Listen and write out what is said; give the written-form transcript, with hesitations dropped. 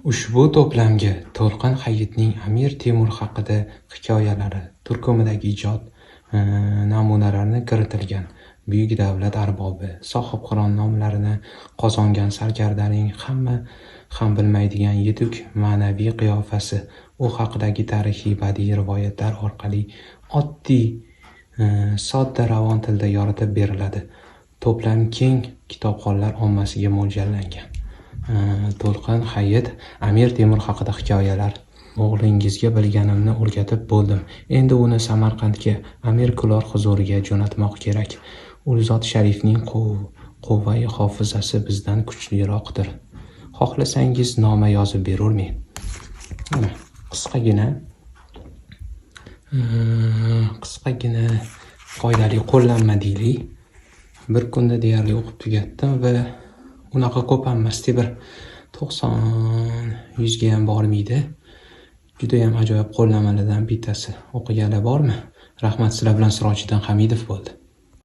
Ushbu to'plamga To'lqin Hayitning Amir Temur haqida hikoyalari turkumidagi ijod namunalari kiritilgan. Buyuk davlat arbobi, sohibqiron nomlarini qozongan sarkardaning hamma ham bilmaydigan yetuk ma'naviy qiyofasi u haqidagi tarixiy badiiy rivoyatlar orqali oddiy, sodda ravon tilda yoritib beriladi. To'plam keng kitobxonlar ommasiga mo'ljallangan. To'lqin Hayit Amir Temur haqida hikoyalar. O'g'lingizga bilganimni o'rgatib bo'ldim. Endi uni Samarqandga, Amir Kulor huzuriga jo'natmoq kerak. U zot sharifning quvvai hofizasi bizdan kuchliroqdir. Xohlasangiz noma yozib berurmen. Qisqagina qoidali qo'llanma deylik. Bir kunda deyarli o'qib tugatdim va unaqa ko'p emasdi, bir 90-100 ga ham bormaydi. Juda ham ajoyib qo'llanmalardan bittasi. O'qiganlar bormi? Rahmat, sizlar bilan Sirojiddin Hamidov bo'ldi.